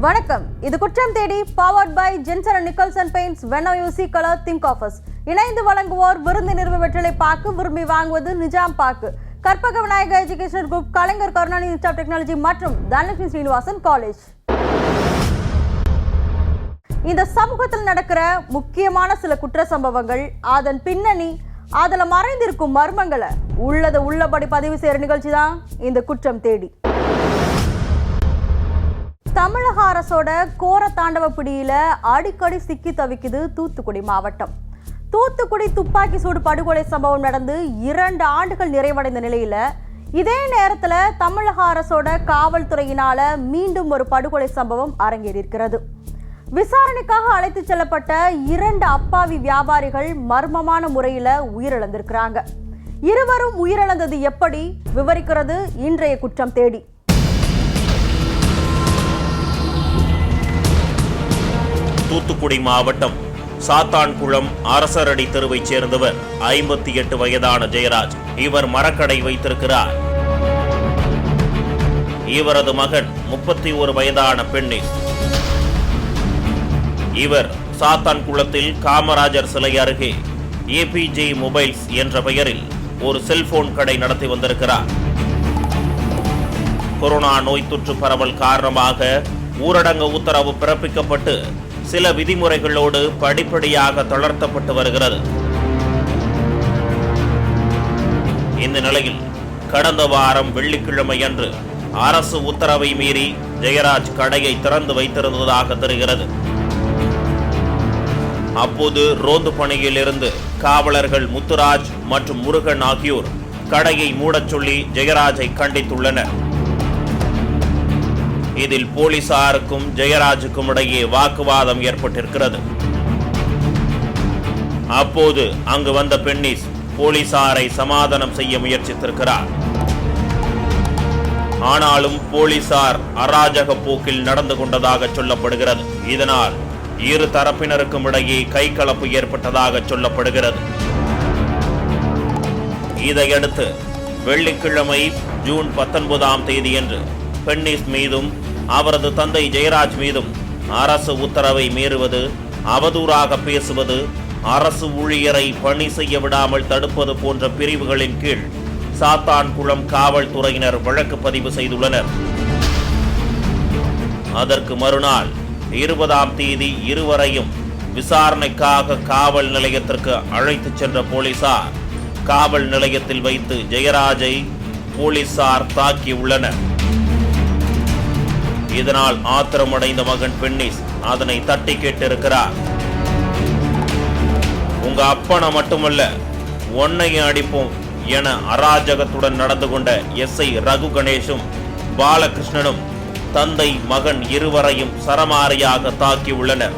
வணக்கம். இது குற்றம் தேடி powered by Jenson and Nicholson paints. When you see color, think of us. இணைந்து வழங்குவோர் விருந்து நிறுவ வெற்றிலை பாக்கு, விரும்பி வாங்குவது நிஜாம் பாக்கு, Karpaga Vinayaga education group, Kalaignar Karunanidhi institute of technology மற்றும் தனலட்சுமி ஸ்ரீனிவாசன் காலேஜ். இந்த சமூகத்தில் நடக்கிற முக்கியமான சில குற்ற சம்பவங்கள், அதன் பின்னணி, அதுல மறைந்திருக்கும் மர்மங்களை உள்ளதை உள்ளபடி பதிவு செய்யற நிகழ்ச்சி தான் இந்த குற்றம் தேடி. தமிழக அரசோட கோர தாண்டவ பிடியில அடிக்கடி சிக்கி தவிக்குது தூத்துக்குடி மாவட்டம். தூத்துக்குடி துப்பாக்கி சூடு படுகொலை சம்பவம் நடந்து 2 ஆண்டுகள் நிறைவடைந்த நிலையில இதே நேரத்துல தமிழக அரசோட காவல்துறையினால மீண்டும் ஒரு படுகொலை சம்பவம் அரங்கேறியிருக்கிறது. விசாரணைக்காக அழைத்து செல்லப்பட்ட 2 அப்பாவி வியாபாரிகள் மர்மமான முறையில உயிரிழந்திருக்கிறாங்க. இருவரும் உயிரிழந்தது எப்படி விவரிக்கிறது இன்றைய குற்றம் தேடி. தூத்துக்குடி மாவட்டம் சாத்தான்குளம் அரசரடி தெருவைச் சேர்ந்தவர் 58 வயதான ஜெயராஜ். இவர் மரக்கடை வைத்திருக்கிறார். இவரது மகன் 31 வயதான பெண்ணீஸ். இவர் சாத்தான்குளத்தில் காமராஜர் சிலை அருகே ஏபிஜே மொபைல்ஸ் என்ற பெயரில் ஒரு செல்போன் கடை நடத்தி வந்திருக்கிறார். கொரோனா நோய் தொற்று பரவல் காரணமாக ஊரடங்கு உத்தரவு பிறப்பிக்கப்பட்டு சில விதிமுறைகளோடு படிப்படியாக தளர்த்தப்பட்டு வருகிறது. இந்த நிலையில் கடந்த வாரம் வெள்ளிக்கிழமை அன்று அரசு உத்தரவை மீறி ஜெயராஜ் கடையை திறந்து வைத்திருந்ததாக தெரிகிறது. அப்போது ரோந்து பணியில் இருந்து காவலர்கள் முத்துராஜ் மற்றும் முருகன் ஆகியோர் கடையை மூடச் சொல்லி ஜெயராஜை கண்டித்துள்ளனர். இதில் போலீசாருக்கும் ஜெயராஜுக்கும் இடையே வாக்குவாதம் ஏற்பட்டிருக்கிறது. அப்போது அங்கு வந்த பெண்ணீஸ் போலீசாரை சமாதானம் செய்ய முயற்சித்திருக்கிறார். ஆனாலும் போலீசார் அராஜக போக்கில் நடந்து கொண்டதாக சொல்லப்படுகிறது. இதனால் இரு தரப்பினருக்கும் இடையே கைகலப்பு ஏற்பட்டதாக சொல்லப்படுகிறது. இதையடுத்து வெள்ளிக்கிழமை ஜூன் 19ஆம் தேதியன்று பெண்ணீஸ் மீதும் அவரது தந்தை ஜெயராஜ் மீதும் அரசு உத்தரவை மீறுவது, அவதூறாக பேசுவது, அரசு ஊழியரை பணி செய்ய விடாமல் தடுப்பது போன்ற பிரிவுகளின் கீழ் சாத்தான்குளம் காவல்துறையினர் வழக்கு பதிவு செய்துள்ளனர். அதற்கு மறுநாள் 20ஆம் தேதி இருவரையும் விசாரணைக்காக காவல் நிலையத்திற்கு அழைத்துச் சென்ற போலீசார் காவல் நிலையத்தில் வைத்து ஜெயராஜை போலீசார் தாக்கியுள்ளனர். இதனால் ஆத்திரமடைந்த மகன் பெண்ணீஸ் அதனை தட்டி கேட்டிருக்கிறார். உங்க அப்பனை மட்டுமல்ல ஒன்னையும் அடிப்போம் என அராஜகத்துடன் நடந்து கொண்ட எஸ்ஐ ரகு கணேஷும் பாலகிருஷ்ணனும் தந்தை மகன் இருவரையும் சரமாரியாக தாக்கியுள்ளனர்.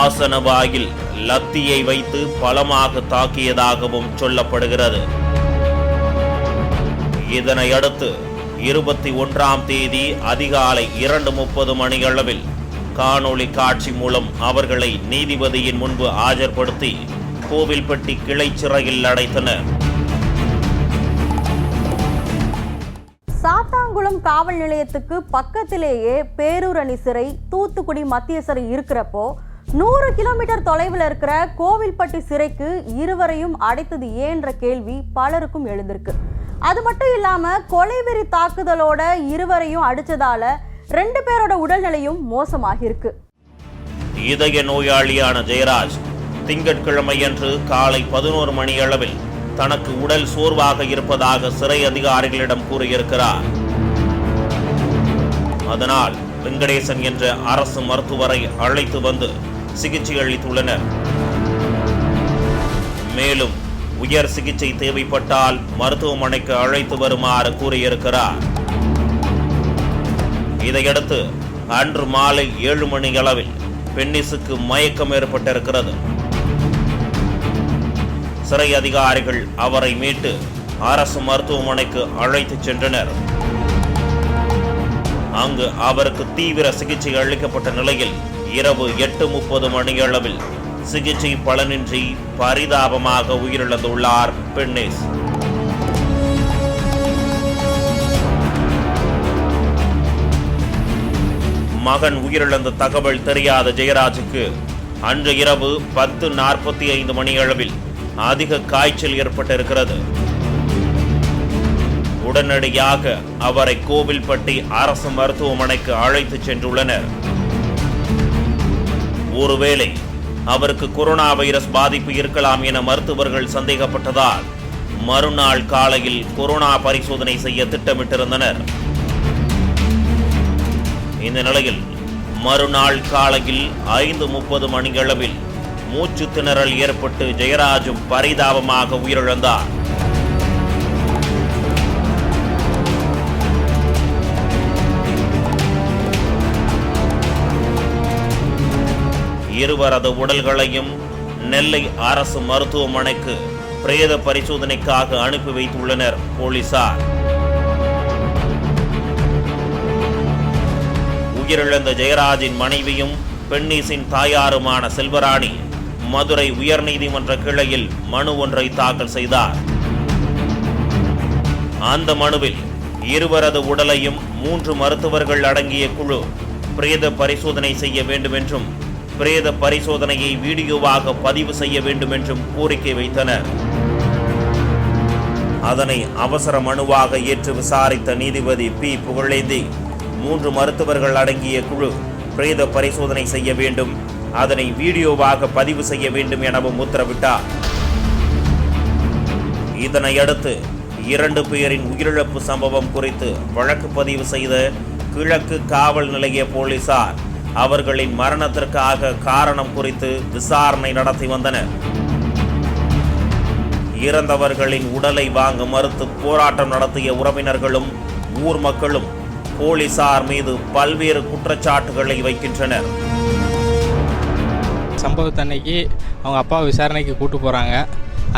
ஆசனவாயில் லத்தியை வைத்து பலமாக தாக்கியதாகவும் சொல்லப்படுகிறது. இதனை அடுத்து 21ஆம் தேதி அதிகாலை 2:30 மணியளவில் காணொளி காட்சி மூலம் அவர்களை நீதிபதியின் முன்பு ஆஜர்படுத்தி கோவில்பட்டி கிளை சிறையில் அடைத்தனர். சாத்தான்குளம் காவல் நிலையத்துக்கு பக்கத்திலேயே பேரூரணி சிறை, தூத்துக்குடி மத்திய சிறை இருக்கிறப்போ 100 கிலோமீட்டர் தொலைவில் இருக்கிற கோவில்பட்டி சிறைக்கு இருவரையும் அடைத்தது ஏன்ற கேள்வி பலருக்கும் எழுந்திருக்கு. அது மட்டும் இல்லாம கொலைவெறி தாக்குதலோட இருவரையும் அடிச்சதால 2 பேரோட உடல்நிலையும் மோசமாகிருக்கு. இதய நோயாளியான ஜெயராஜ் திங்கட்கிழமையன்று காலை 11 மணியளவில் தனக்கு உடல் சோர்வாக இருப்பதாக சிறை அதிகாரிகளிடம் கூறியிருக்கிறார். அதனால் வெங்கடேசன் என்ற அரசு மருத்துவரை அழைத்து வந்து சிகிச்சை அளித்துள்ளனர். மேலும் உயர் சிகிச்சை தேவைப்பட்டால் மருத்துவமனைக்கு அழைத்து வருமாறு கூறியிருக்கிறார். இதையடுத்து அன்று மாலை 7 மணி அளவில் பெண்ணீஸுக்கு மயக்கம் ஏற்பட்டிருக்கிறது. சிறை அதிகாரிகள் அவரை மீட்டு அரசு மருத்துவமனைக்கு அழைத்துச் சென்றனர். அங்கு அவருக்கு தீவிர சிகிச்சை அளிக்கப்பட்ட நிலையில் இரவு 8:30 மணியளவில் சிகிச்சை பலனின்றி பரிதாபமாக உயிரிழந்துள்ளார் பெண்ணீஸ். மகன் உயிரிழந்த தகவல் தெரியாத ஜெயராஜுக்கு அன்று இரவு 10:45 மணியளவில் அதிக காய்ச்சல் ஏற்பட்டிருக்கிறது. உடனடியாக அவரை கோவில்பட்டி அரசு மருத்துவமனைக்கு அழைத்துச் சென்றுள்ளனர். ஒருவேளை அவருக்கு கொரோனா வைரஸ் பாதிப்பு இருக்கலாம் என மருத்துவர்கள் சந்தேகப்பட்டதால் மறுநாள் காலையில் கொரோனா பரிசோதனை செய்ய திட்டமிட்டிருந்தனர். இந்த நிலையில் மறுநாள் காலையில் 5:30 மணியளவில் மூச்சு திணறல் ஏற்பட்டு ஜெயராஜும் பரிதாபமாக உயிரிழந்தார். இருவரது உடல்களையும் நெல்லை அரசு மருத்துவமனைக்கு பிரேத பரிசோதனைக்காக அனுப்பி வைத்துள்ளனர் போலீசார். உயிரிழந்த ஜெயராஜின் மனைவியும் பென்னீஸின் தாயாருமான செல்வராணி மதுரை உயர்நீதிமன்ற கிளையில் மனு ஒன்றை தாக்கல் செய்தார். அந்த மனுவில் இருவரது உடலையும் 3 மருத்துவர்கள் அடங்கிய குழு பிரேத பரிசோதனை செய்ய வேண்டும் என்றும் பிரேத பரிசோதனையை வீடியோவாக பதிவு செய்ய வேண்டும் என்றும் கோரிக்கை வைத்தனர். அதனை அவசர மனுவாக ஏற்று விசாரித்த நீதிபதி பி. புகழேந்தி 3 மருத்துவர்கள் அடங்கிய குழு பிரேத பரிசோதனை செய்ய வேண்டும், அதனை வீடியோவாக பதிவு செய்ய வேண்டும் எனவும் உத்தரவிட்டார். இதனையடுத்து 2 பேரின் உயிரிழப்பு சம்பவம் குறித்து வழக்கு பதிவு செய்த கிழக்கு காவல் நிலைய போலீசார் அவர்களின் மரணத்திற்காக காரணம் குறித்து விசாரணை நடத்தி வந்தனர். இறந்தவர்களின் உடலை வாங்க மறுத்து போராட்டம் நடத்திய உறவினர்களும் ஊர் மக்களும் போலீசார் மீது பல்வேறு குற்றச்சாட்டுகளை வைக்கின்றனர். சம்பவத்தன்னைக்கு அவங்க அப்பா விசாரணைக்கு கூட்டு போகிறாங்க.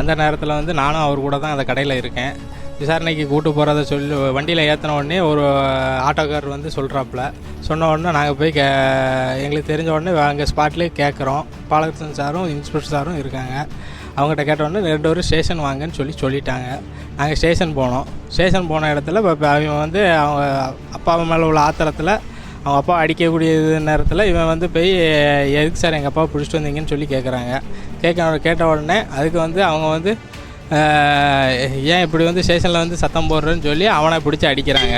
அந்த நேரத்தில் வந்து நானும் அவர் கூட தான் அந்த கடையில் இருக்கேன். விசாரணைக்கு கூட்டு போகிறத சொல்லி வண்டியில் ஏற்றின உடனே ஒரு ஆட்டோக்கார் வந்து சொல்கிறாப்புல. சொன்ன உடனே நாங்கள் போய் எங்களுக்கு தெரிஞ்ச உடனே அங்கே ஸ்பாட்லேயே கேட்குறோம். பாலகிருஷ்ணன் சாரும் இன்ஸ்பெக்டர் சாரும் இருக்காங்க. அவங்ககிட்ட கேட்ட உடனே 2 பேரும் ஸ்டேஷன் வாங்கன்னு சொல்லிட்டாங்க. நாங்கள் ஸ்டேஷன் போனோம். ஸ்டேஷன் போன இடத்துல இப்போ அவங்க வந்து அவங்க அப்பா மேலே உள்ள ஆத்திரத்தில் அவங்க அப்பா அடிக்கக்கூடிய நேரத்தில் இவன் வந்து போய் எதுக்கு சார் எங்கள் அப்பாவை பிடிச்சிட்டு வந்தீங்கன்னு சொல்லி கேட்குறாங்க. கேட்ட உடனே அதுக்கு வந்து அவங்க வந்து ஏன் இப்படி வந்து ஸ்டேஷனில் வந்து சத்தம் போடுறேன்னு சொல்லி அவனை பிடிச்சி அடிக்கிறாங்க.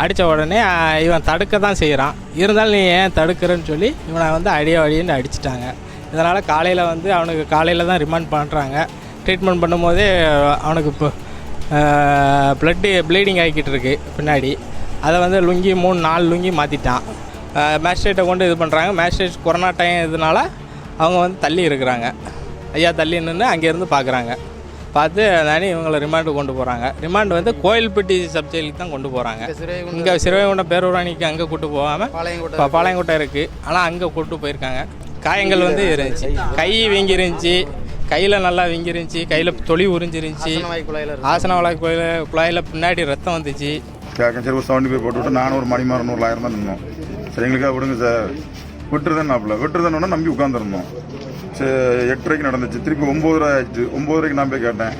அடித்த உடனே இவன் தடுக்க தான் செய்கிறான். இருந்தாலும் நீ ஏன் தடுக்கிறன்னு சொல்லி இவனை வந்து அடின்னு அடிச்சிட்டாங்க. இதனால் காலையில் வந்து அவனுக்கு காலையில் தான் ரிமாண்ட் பண்ணுறாங்க. ட்ரீட்மெண்ட் பண்ணும்போதே அவனுக்கு இப்போ ப்ளீடிங் ஆகிக்கிட்டு இருக்கு பின்னாடி. அதை வந்து 4 லுங்கி மாற்றிட்டான். மேஜிஸ்ட்ரேட்டை கொண்டு இது பண்ணுறாங்க. மேஜிஸ்ட்ரேட் கொரோனா டைம் இதனால அவங்க வந்து தள்ளி இருக்கிறாங்க. ஐயா தள்ளி நின்று அங்கேருந்து பார்க்குறாங்க. பார்த்து தானே இவங்களை ரிமாண்டு கொண்டு போகிறாங்க. ரிமாண்டு வந்து கோயில்பட்டி சப்ஜெக்டுக்கு தான் கொண்டு போகிறாங்க. இங்கே சிறுவைகுண்டம் பேரூராணிக்கு அங்கே கூட்டு போகாமல் பாளையங்கோட்டை இருக்குது, ஆனால் அங்கே கூட்டு போயிருக்காங்க. காயங்கள் வந்து இருந்துச்சு. கை வீங்கிருந்துச்சு, கையில் நல்லா வீங்கிருந்துச்சு, கையில் தொளி உறிஞ்சிருந்துச்சு. ஆசனவாய் குழாயில் பின்னாடி ரத்தம் வந்துச்சு. சரி ஒரு 70 பேர் போட்டு விட்டு நானும் ஒரு மணி மாறணும் 1,000 தான் நின்னோம். சரி எங்களுக்காக விடுங்க சார், விட்டுருதானே நம்பி உட்காந்துருந்தோம். சரி 8:30 நடந்துச்சு. திருப்பி 9:30 ஆயிடுச்சு. 9:30 நான் போய் கேட்டேன்.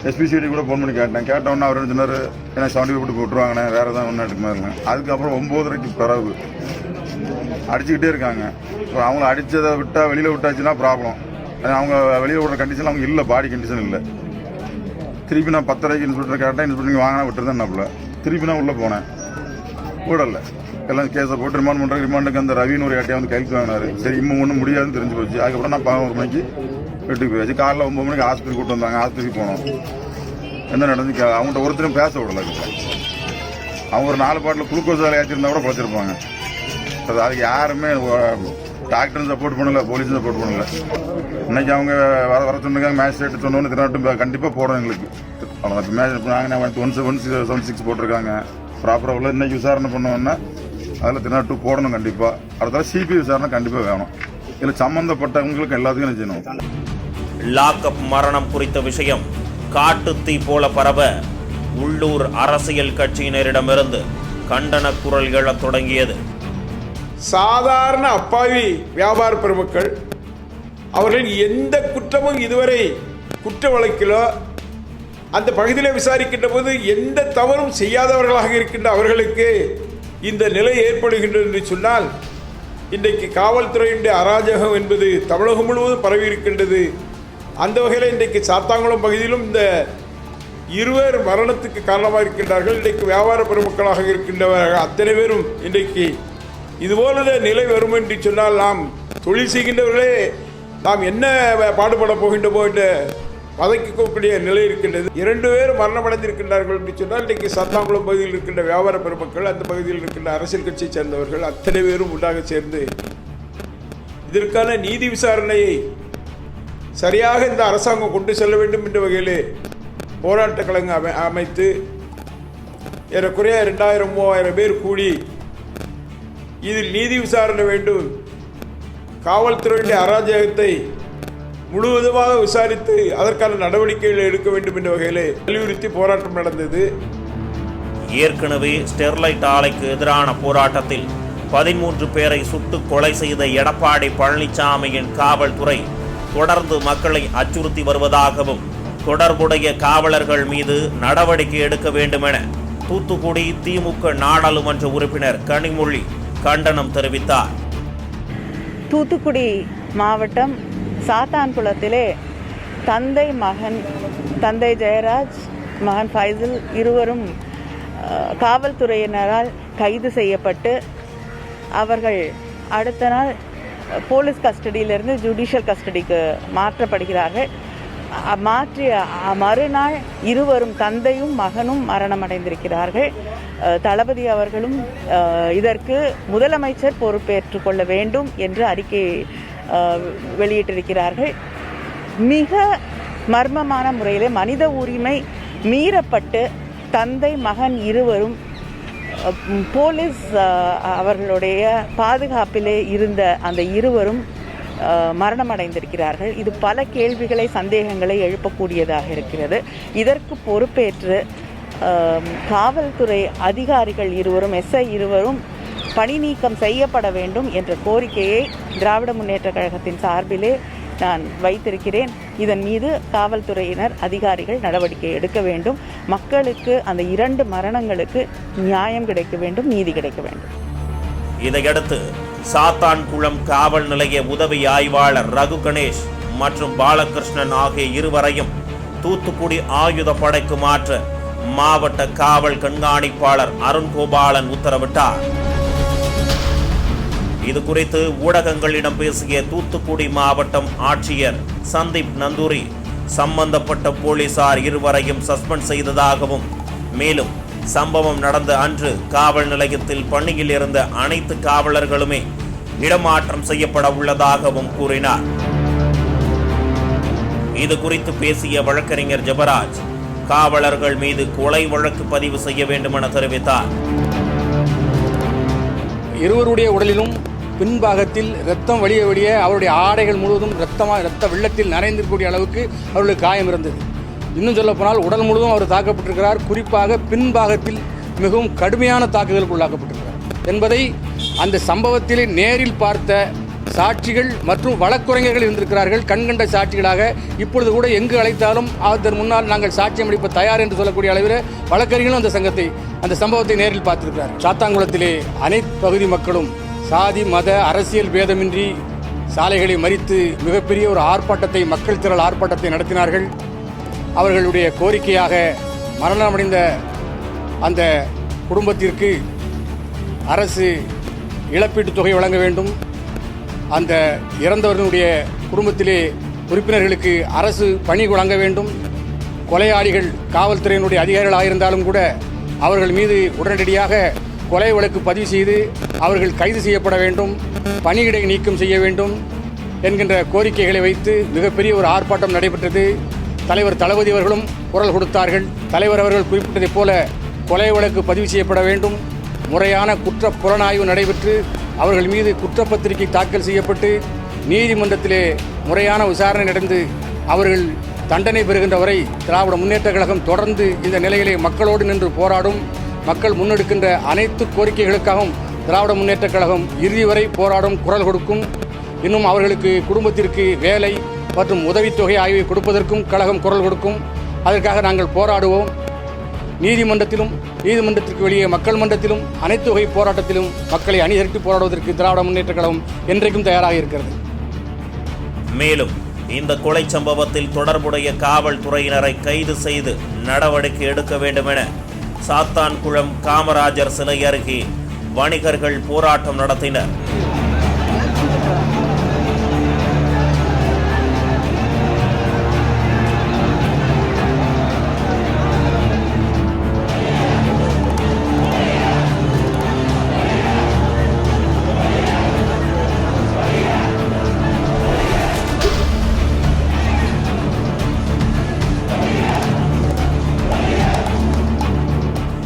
எஸ்பிசிடி கூட ஃபோன் பண்ணி கேட்ட உடனே அவர் சொன்னார், ஏன்னா 70 போட்டு விட்டுருவாங்கண்ணே, வேறு ஏதாவது ஒன்று எடுக்க மாதிரிங்க. அதுக்கப்புறம் 9:30க்கு பிறகு அடிச்சுக்கிட்டே இருக்காங்க. அவங்கள அடித்ததை விட்டால் வெளியில் விட்டாச்சுன்னா ப்ராப்ளம். அவங்க வெளியில் விடுற கண்டிஷன் அவங்க இல்லை, பாடி கண்டிஷன் இல்லை. திருப்பி நான் 10:30க்கு இன்ஸ்பெக்டர் கேட்டேன். இன்ஸ்பெக்டர் வாங்கினா விட்டுருந்தேன் நாப்பில். திருப்பி நான் உள்ளே போனேன், விடலை. எல்லாம் கேஸை போட்டு ரிமாண்ட் பண்ணுறேன். ரிமாண்டுக்கு அந்த ரவின்னு ஒரு ஏட்டையை வந்து கைக்கு வாங்கினார். சரி இன்னும் ஒன்றும் முடியாதுன்னு தெரிஞ்சு போச்சு. அதுக்கப்புறம் நான் 11 மணிக்கு வீட்டுக்கு போயாச்சு. காலைல 9 மணிக்கு ஆஸ்பத்திரி கூட்டு வந்தாங்க. ஆஸ்பத்திரிக்கு போனோம். என்ன நடந்துச்சு அவங்கள்ட்ட ஒருத்தரும் பேச விடலை. அவங்க ஒரு 4 பாட்டில் குளுக்கோஸ் வேலை ஏற்றிருந்தா கூட குறைச்சிருப்பாங்க. அதுக்கு யாருமே டாக்டரும் சப்போர்ட் பண்ணல, போலீஸும் சப்போர்ட் பண்ணல. இன்னைக்கு அவங்க வர சொன்னாங்க. மேஜிஸ்ட்ரேட் சொன்னோன்னு திருநாட்டும் கண்டிப்பாக போடணும் எங்களுக்கு. நாங்கள் 176 போட்டிருக்காங்க. ப்ராப்பராக உள்ள இன்னைக்கு விசாரணை பண்ணோன்னா அதில் திருநாட்டு போடணும் கண்டிப்பாக. அடுத்த சிபி விசாரணை கண்டிப்பாக வேணும். இதில் சம்பந்தப்பட்டவங்களுக்கு எல்லாத்துக்கும் செய்யணும். லாக்அப் மரணம் குறித்த விஷயம் காட்டுத்தீ போல பரவ உள்ளூர் அரசியல் கட்சியினரிடமிருந்து கண்டன குரல் எழத் தொடங்கியது. சாதாரண அப்பாவி வியாபார பெருமக்கள், அவர்கள் எந்த குற்றமும் இதுவரை குற்ற வழக்கிலோ அந்த பகுதியில் விசாரிக்கின்ற போது எந்த தவறும் செய்யாதவர்களாக இருக்கின்ற அவர்களுக்கு இந்த நிலை ஏற்படுகின்றது என்று சொன்னால் இன்றைக்கு காவல்துறையினுடைய அராஜகம் என்பது தமிழகம் முழுவதும் பரவி இருக்கின்றது. அந்த வகையில் இன்றைக்கு சாத்தாங்குளம் பகுதியிலும் இந்த இருவர் மரணத்துக்கு காரணமாக இருக்கின்றார்கள். இன்றைக்கு வியாபார பெருமக்களாக இருக்கின்றவர்கள் அத்தனை பேரும் இன்றைக்கு இதுபோல நிலை வரும் என்று சொன்னால் நாம் தொழில் செய்கின்றவர்களே நாம் என்ன பாடுபட போகின்றோமோ என்ற பதைக்கக்கூடிய நிலை இருக்கின்றது. 2 பேர் மரணமடைந்திருக்கின்றார்கள் என்று சொன்னால் இன்றைக்கு சாத்தாங்குளம் பகுதியில் இருக்கின்ற வியாபார பெருமக்கள், அந்த பகுதியில் இருக்கின்ற அரசியல் கட்சியை சேர்ந்தவர்கள் அத்தனை பேரும் உண்டாக சேர்ந்து இதற்கான நீதி விசாரணையை சரியாக இந்த அரசாங்கம் கொண்டு செல்ல வேண்டும் என்ற வகையிலே போராட்ட கழகம் அமைத்து ஏறக்குறைய 2000-3000 பேர் கூடி இதில் நீதி விசாரணை வேண்டும், காவல்துறையுடைய அராஜகத்தை முழுவதுமாக விசாரித்து அதற்கான நடவடிக்கைகளை எடுக்க வேண்டும் என்ற வகையிலே வலியுறுத்தி போராட்டம் நடந்தது. ஏற்கனவே ஸ்டெர்லைட் ஆலைக்கு எதிரான போராட்டத்தில் 13 பேரை சுட்டு கொலை செய்த எடப்பாடி பழனிசாமியின் காவல்துறை தொடர்ந்து மக்களை அச்சுறுத்தி வருவதாகவும் தொடர்புடைய காவலர்கள் மீது நடவடிக்கை எடுக்க வேண்டும் என தூத்துக்குடி திமுக நாடாளுமன்ற உறுப்பினர் கனிமொழி கண்டனம் தெரிவித்தார். தூத்துக்குடி மாவட்டம் சாத்தான்குளத்திலே தந்தை ஜெயராஜ், மகன் ஃபைசல் இருவரும் காவல்துறையினரால் கைது செய்யப்பட்டு அவர்கள் அடுத்த நாள் போலீஸ் கஸ்டடியிலிருந்து ஜுடிஷியல் கஸ்டடிக்கு மாற்றப்படுகிறார்கள். மாற்றிய மறுநாள் இருவரும் தந்தையும் மகனும் மரணமடைந்திருக்கிறார்கள். தளபதி அவர்களும் இதற்கு முதலமைச்சர் பொறுப்பேற்றுக் கொள்ள வேண்டும் என்று அறிக்கை வெளியிட்டிருக்கிறார்கள். மிக மர்மமான முறையிலே மனித உரிமை மீறப்பட்டு தந்தை மகன் இருவரும் போலீஸ் அவர்களுடைய பாதுகாப்பிலே இருந்த அந்த இருவரும் மரணமடைந்திருக்கிறார்கள். இது பல கேள்விகளை, சந்தேகங்களை எழுப்பக்கூடியதாக இருக்கிறது. இதற்கு பொறுப்பேற்று காவல்துறை அதிகாரிகள் இருவரும், எஸ்ஐ இருவரும் பணி நீக்கம் செய்யப்பட வேண்டும் என்ற கோரிக்கையை திராவிட முன்னேற்ற கழகத்தின் சார்பிலே நான் வைத்திருக்கிறேன். இதன் மீது காவல்துறையினர், அதிகாரிகள் நடவடிக்கை எடுக்க வேண்டும். மக்களுக்கு அந்த 2 மரணங்களுக்கு நியாயம் கிடைக்க வேண்டும், நீதி கிடைக்க வேண்டும். இதையடுத்து சாத்தான்குளம் காவல் நிலைய உதவி ஆய்வாளர் ரகு கணேஷ் மற்றும் பாலகிருஷ்ணன் ஆகிய இருவரையும் தூத்துக்குடி ஆயுத படைக்கு மாற்ற மாவட்ட காவல் கண்காணிப்பாளர் அருண்கோபாலன் உத்தரவிட்டார். இது குறித்து ஊடகங்களிடம் பேசிய தூத்துக்குடி மாவட்டம் ஆட்சியர் சந்தீப் நந்தூரி சம்பந்தப்பட்ட போலீசார் இருவரையும் சஸ்பெண்ட் செய்ததாகவும், மேலும் சம்பவம் நடந்த அன்று காவல் நிலையத்தில் பணியில் இருந்த அனைத்து காவலர்களுமே இடமாற்றம் செய்யப்பட உள்ளதாகவும் கூறினார். இது குறித்து பேசிய வழக்கறிஞர் ஜெபராஜ் காவலர்கள் மீது கொலை வழக்கு பதிவு செய்ய வேண்டும் என தெரிவித்தார். இருவருடைய உடலிலும் பின்பாகத்தில் இரத்தம் வடிய அவருடைய ஆடைகள் முழுவதும் இரத்த வெள்ளத்தில் நனைந்திருக்கக்கூடிய அளவுக்கு அவர்களுக்கு காயம் இருந்தது. இன்னும் சொல்லப்போனால் உடல் முழுவதும் அவர் தாக்கப்பட்டிருக்கிறார். குறிப்பாக பின்பாகத்தில் மிகவும் கடுமையான தாக்குதலுக்கு உள்ளாக்கப்பட்டிருக்கிறார் என்பதை அந்த சம்பவத்திலே நேரில் பார்த்த சாட்சிகள் மற்றும் வழக்குரைஞர்கள் இருந்திருக்கிறார்கள். கண்கண்ட சாட்சிகளாக இப்பொழுது கூட எங்கு அழைத்தாலும் அதற்கு முன்னால் நாங்கள் சாட்சியம் அளிப்ப தயார் என்று சொல்லக்கூடிய அளவில் வழக்கறிஞர்களும் அந்த சம்பவத்தை நேரில் பார்த்திருக்கிறார். சாத்தான்குளத்திலே அனைத்து பகுதி மக்களும் சாதி மத அரசியல் பேதமின்றி சாலைகளை மறித்து மிகப்பெரிய ஒரு ஆர்ப்பாட்டத்தை, மக்கள் திரள் ஆர்ப்பாட்டத்தை நடத்தினார்கள். அவர்களுடைய கோரிக்கையாக மரணமடைந்த அந்த குடும்பத்திற்கு அரசு இழப்பீட்டுத் தொகை வழங்க வேண்டும், அந்த இறந்தவர்களுடைய குடும்பத்திலே உறுப்பினர்களுக்கு அரசு பணி வழங்க வேண்டும், கொலையாளிகள் காவல்துறையினுடைய அதிகாரிகளாக இருந்தாலும் கூட அவர்கள் மீது உடனடியாக கொலை வழக்கு பதிவு செய்து அவர்கள் கைது செய்யப்பட வேண்டும், பணியிடை நீக்கம் செய்ய வேண்டும் என்கின்ற கோரிக்கைகளை வைத்து மிகப்பெரிய ஒரு ஆர்ப்பாட்டம் நடைபெற்றது. தலைவர் தளபதி அவர்களும் குரல் கொடுத்தார்கள். தலைவர் அவர்கள் குறிப்பிட்டதைப் போல கொலை வழக்கு பதிவு செய்யப்பட வேண்டும், முறையான குற்ற புலனாய்வு நடைபெற்று அவர்கள் மீது குற்றப்பத்திரிகை தாக்கல் செய்யப்பட்டு நீதிமன்றத்திலே முறையான விசாரணை நடந்து அவர்கள் தண்டனை பெறுகின்ற வரை திராவிட முன்னேற்ற கழகம் தொடர்ந்து இந்த நிலையிலே மக்களோடு நின்று போராடும். மக்கள் முன்னெடுக்கின்ற அனைத்து கோரிக்கைகளுக்காகவும் திராவிட முன்னேற்ற கழகம் இறுதி வரை போராடும், குரல் கொடுக்கும். இன்னும் அவர்களுக்கு குடும்பத்திற்கு வேலை மற்றும் உதவித்தொகை ஆகியவை கொடுப்பதற்கும் கழகம் குரல் கொடுக்கும். அதற்காக நாங்கள் போராடுவோம். நீதிமன்றத்திலும் நீதிமன்றத்திற்கு வெளியே மக்கள் மன்றத்திலும் அனைத்து வகை போராட்டத்திலும் மக்களை அணிதிரட்டி போராடுவதற்கு திராவிட முன்னேற்றக் கழகம் என்றைக்கும் தயாராக இருக்கிறது. மேலும் இந்த கொலை சம்பவத்தில் தொடர்புடைய காவல்துறையினரை கைது செய்து நடவடிக்கை எடுக்க வேண்டும் என சாத்தான்குளம் காமராஜர் சிலை அருகே வணிகர்கள் போராட்டம் நடத்தினர்.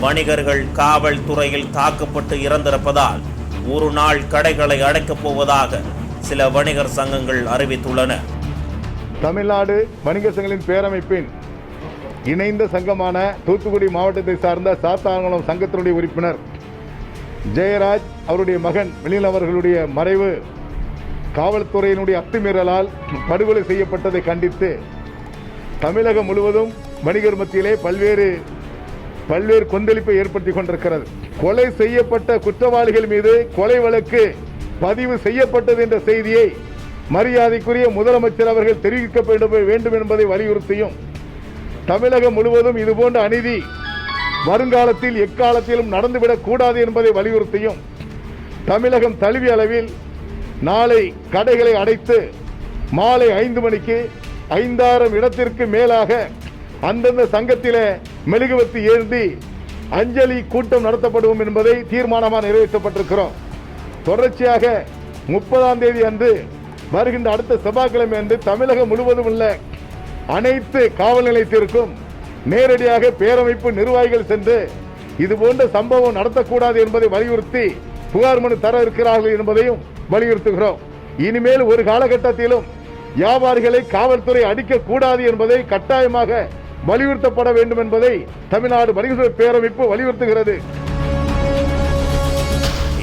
வணிகர்கள் காவல்துறையில் தாக்கப்பட்டு இறந்திருப்பதால் ஒரு நாள் கடைகளை அடைக்கப் போவதாக சில வணிகர் சங்கங்கள் அறிவித்துள்ளன. தமிழ்நாடு வணிகர் சங்கங்களின் பேரமைப்பின் இணைந்த சங்கமான தூத்துக்குடி மாவட்டத்தை சார்ந்த சாத்தான்குளம் சங்கத்தினுடைய உறுப்பினர் ஜெயராஜ் அவருடைய மகன் வெளியில் அவர்களுடைய மறைவு காவல்துறையினுடைய அத்துமீறலால் படுகொலை செய்யப்பட்டதை கண்டித்து தமிழகம் முழுவதும் வணிகர் மத்தியிலே பல்வேறு கொந்தளிப்பை ஏற்படுத்தி கொண்டிருக்கிறது. கொலை செய்யப்பட்ட குற்றவாளிகள் மீது கொலை வழக்கு பதிவு செய்யப்பட்டது என்ற செய்தியை மரியாதைக்குரிய முதலமைச்சர் அவர்கள் தெரிவிக்க வேண்டும் என்பதை வலியுறுத்தியும் தமிழகம் முழுவதும் இதுபோன்ற அநீதி வருங்காலத்தில் எக்காலத்திலும் நடந்துவிடக் கூடாது என்பதை வலியுறுத்தியும் தமிழகம் தழுவிய அளவில் நாளை கடைகளை அடைத்து மாலை 5 மணிக்கு 5000 இடத்திற்கு மேலாக அந்தந்த சங்கத்திலே மெழுகுவர்த்தி ஏந்தி அஞ்சலி கூட்டம் நடத்தப்படும் என்பதை தீர்மானமாக நிறைவேற்றப்பட்டிருக்கிறோம். தொடர்ச்சியாக 30ஆம் தேதி அன்று வருகின்ற அடுத்த செவ்வாய்க்கிழமை அன்று தமிழகம் முழுவதும் உள்ள அனைத்து காவல் நிலையத்திற்கும் நேரடியாக பேரமைப்பு நிர்வாகிகள் சென்று இதுபோன்ற சம்பவம் நடத்தக்கூடாது என்பதை வலியுறுத்தி புகார் மனு தர இருக்கிறார்கள் என்பதையும் வலியுறுத்துகிறோம். இனிமேல் ஒரு காலகட்டத்திலும் வியாபாரிகளை காவல்துறை அடிக்கக்கூடாது என்பதை கட்டாயமாக வலியுறுத்தப்பட வேண்டும் என்பதை தமிழ்நாடு வணிகர் பேரமைப்பு வலியுறுத்துகிறது.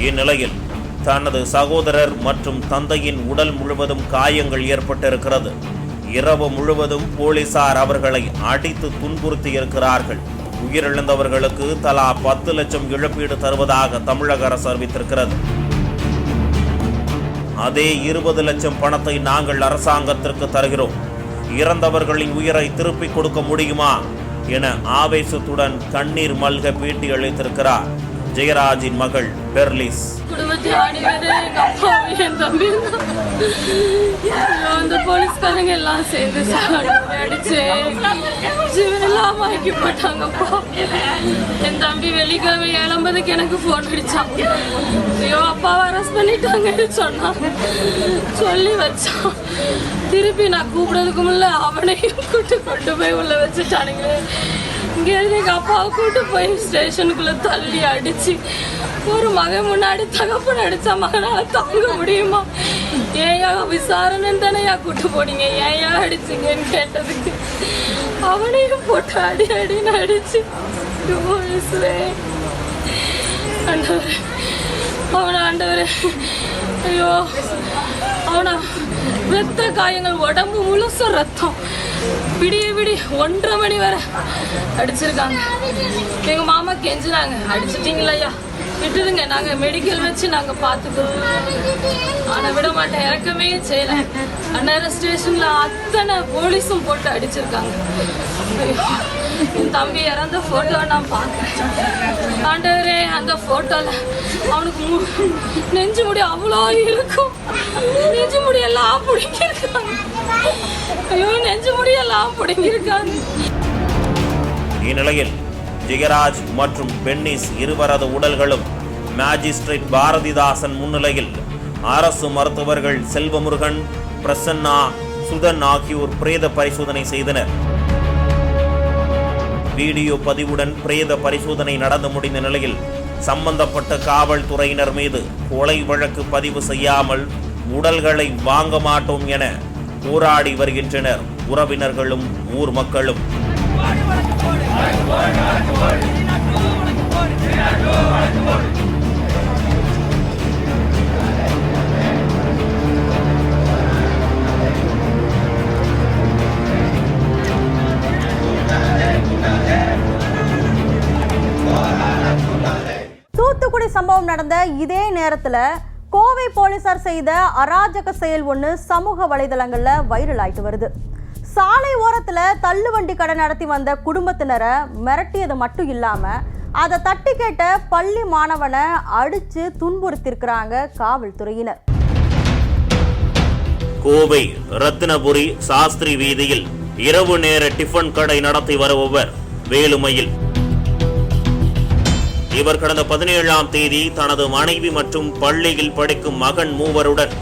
இந்நிலையில் தனது சகோதரர் மற்றும் தந்தையின் உடல் முழுவதும் காயங்கள் ஏற்பட்டிருக்கிறது. இரவு முழுவதும் போலீசார் அவர்களை அடித்து துன்புறுத்தி இருக்கிறார்கள். உயிரிழந்தவர்களுக்கு தலா 10 லட்சம் இழப்பீடு தருவதாக தமிழக அரசு அறிவித்திருக்கிறது. அதே 20 லட்சம் பணத்தை நாங்கள் அரசாங்கத்திற்கு தருகிறோம். இறந்தவர்களின் உயிரை திருப்பிக் கொடுக்க முடியுமா என ஆவேசத்துடன் கண்ணீர் மல்க பேட்டி அளித்திருக்கிறார் ஜெயராஜின் மகள் பெர்லிஸ். போலீஸ்காரங்க எல்லாம் சேர்ந்து அடிச்சு ஜீவனெல்லாம் வாங்கி போட்டாங்கப்பா. என் தம்பி வெள்ளிக்கிழமை 7:50 எனக்கு போன் அடிச்சான். ஐயோ அப்பாவை அரெஸ்ட் பண்ணிட்டாங்கன்னு சொன்னான். சொல்லி வச்சான். திருப்பி நான் கூப்பிடுறதுக்கு முன்ன அவனையும் கொண்டு போய் உள்ள வச்சுட்டானுங்க. இங்கே எங்க அப்பாவை கூட்டு போய் ஸ்டேஷனுக்குள்ள தள்ளி அடிச்சு ஒரு மகன் முன்னாடி தகப்பன் அடிச்சா மகனால தாங்க முடியுமா? ஏயா விசாரணைன்னு தானேயா கூட்டு போனீங்க, ஏயா அடிச்சிங்கன்னு கேட்டதுக்கு அவனையும் போட்டு அடின்னு அடிச்சு அவனை ஆண்டவரே ஐயோ அவனா ரத்த காயங்கள் உடம்பு முழுசும் ரத்தம். விடிய 1:30 மணி வரை அடிச்சிருக்காங்க. எங்க மாமா கெஞ்சினாங்க, அடிச்சிட்டீங்களா விட்டுருங்க, நாங்க மெடிக்கல் வச்சு நாங்க பாத்துக்கிறோம். ஆனா விட மாட்டேன், இறக்கமே செய்யல. அந்நேரம் ஸ்டேஷன்ல அத்தனை போலீஸும் போட்டு அடிச்சிருக்காங்க. என் தம்பி இறந்த போட்டோ நான் பார்த்தேன். ஆண்டவரே அந்த போட்டோல அவனுக்கு நெஞ்சு முடி அவ்வளோ இருக்கும். நெஞ்சு முடியெல்லாம் பிடிங்கிருக்காங்க. ஐயோ நெஞ்சு முடியெல்லாம் பிடிங்கிருக்காங்க. இந்நிலையில் ஜெயராஜ் மற்றும் பென்னிஸ் இருவரது உடல்களும் மேஜிஸ்ட்ரேட் பாரதிதாசன் முன்னிலையில் அரசு மருத்துவர்கள் செல்வமுருகன், பிரசன்னா, சுதன் ஆகியோர் பிரேத பரிசோதனை செய்தனர். வீடியோ பதிவுடன் பிரேத பரிசோதனை நடந்து முடிந்த நிலையில் சம்பந்தப்பட்ட காவல்துறையினர் மீது கொலை வழக்கு பதிவு செய்யாமல் உடல்களை வாங்க மாட்டோம் என போராடி வருகின்றனர் உறவினர்களும் ஊர் மக்களும். What? தூத்துக்குடி சம்பவம் நடந்த இதே நேரத்துல கோவை போலீசார் செய்த அராஜக செயல் ஒன்று சமூக வலைதளங்கள்ல வைரல் ஆயிட்டு வருது. சாலை ஓரத்துல தள்ளுவண்டி கடை நடத்தி வந்த குடும்பத்தினரை மிரட்டியது மட்டும் இல்லாம அதை தட்டி கேட்ட பள்ளி மாணவனை அடிச்சு துன்புறுத்திருக்கிறாங்க காவல்துறையினர். கோவை ரத்தினபுரி சாஸ்திரி வீதியில் இரவு நேர டிஃபன் கடை நடத்தி வருபவர் வேலுமயில். இவர் கடந்த 17ஆம் தேதி தனது மனைவி மற்றும் பள்ளியில் படிக்கும் மகன் மூவருடன்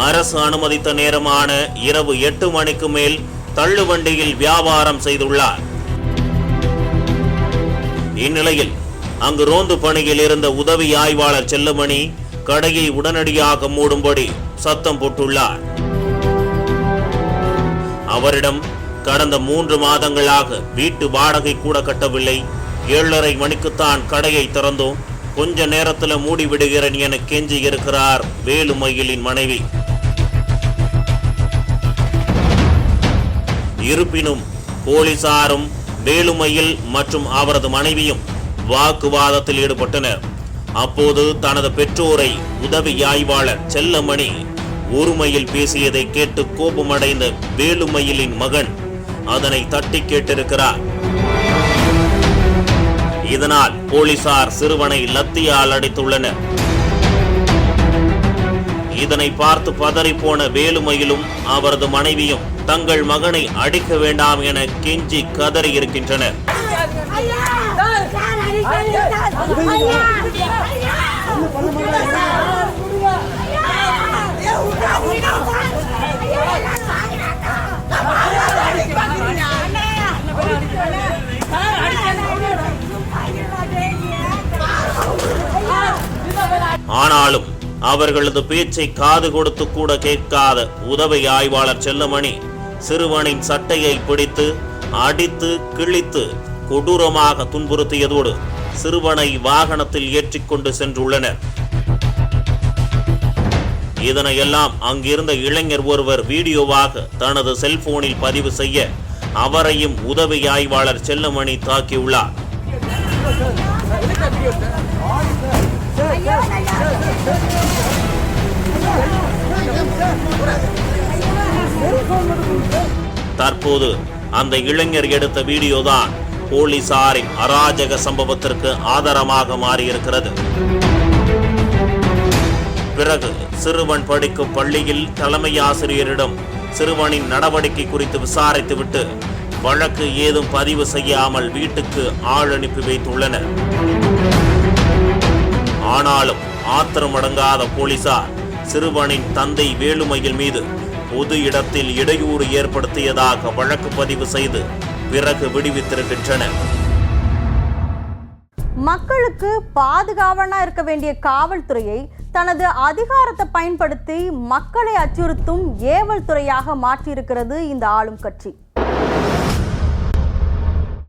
அரசு அனுமதித்த நேரமான இரவு 8 மணிக்கு மேல் தள்ளுவண்டியில் வியாபாரம் செய்துள்ளார். இந்நிலையில் அங்கு ரோந்து பணியில் இருந்த உதவி ஆய்வாளர் செல்லமணி கடையை உடனடியாக மூடும்படி சத்தம் போட்டுள்ளார். அவரிடம் கடந்த 3 மாதங்களாக வீட்டு வாடகை கூட கட்டவில்லை, 7:30 மணிக்குத்தான் கடையை திறந்தோம், கொஞ்ச நேரத்துல மூடிவிடுகிறேன் என கெஞ்சி இருக்கிறார் வேலுமயிலின் மனைவி. இருப்பினும் போலீசாரும் வேலுமயில் மற்றும் அவரது மனைவியும் வாக்குவாதத்தில் ஈடுபட்டனர். அப்போது தனது பெற்றோரை உதவி ஆய்வாளர் செல்லமணி ஒருமையில் பேசியதை கேட்டு கோபமடைந்த வேலுமயிலின் மகன் அதனை தட்டி கேட்டிருக்கிறார். இதனால் போலீசார் சிறுவனை லத்தியால் அடித்துள்ளனர். இதனை பார்த்து பதறிப்போன வேலுமயிலும் அவரது மனைவியும் தங்கள் மகனை அடிக்க வேண்டாம் என கெஞ்சி கதறி இருக்கின்றனர். ஆனாலும் அவர்களது பேச்சை காது கொடுத்து கூட கேட்காத உதவி ஆய்வாளர் செல்லமணி சிறுவனின் சட்டையை பிடித்து அடித்து கிழித்து கொடூரமாக துன்புறுத்தியதோடு சிறுவனை வாகனத்தில் ஏற்றிக்கொண்டு சென்றுள்ளனர். இதனையெல்லாம் அங்கிருந்த இளைஞர் ஒருவர் வீடியோவாக தனது செல்போனில் பதிவு செய்ய அவரையும் உதவி ஆய்வாளர் செல்லமணி தாக்கியுள்ளார். தற்போது அந்த இளைஞர் எடுத்த வீடியோதான் போலீசாரின் அராஜக சம்பவத்திற்கு ஆதாரமாக மாறியிருக்கிறது. பிறகு சிறுவன் படிக்கும் பள்ளியில் தலைமை ஆசிரியரிடம் சிறுவனின் நடவடிக்கை குறித்து விசாரித்துவிட்டு வழக்கு ஏதும் பதிவு செய்யாமல் வீட்டுக்கு ஆள் அனுப்பி வைத்துள்ளனர். ஆனாலும் ஆத்திரமடங்காத போலீசார் சிறுவனின் தந்தை வேலுமயில் மீது பொது இடத்தில் இடையூறு ஏற்படுத்தியதாக வழக்கு பதிவு செய்து பிறகு விடுவித்திருக்கின்றனர். மக்களுக்கு பாதுகாவலனா இருக்க வேண்டிய காவல்துறையை தனது அதிகாரத்தை பயன்படுத்தி மக்களை அச்சுறுத்தும் ஏவல் துறையாக மாற்றியிருக்கிறது இந்த ஆளும் கட்சி.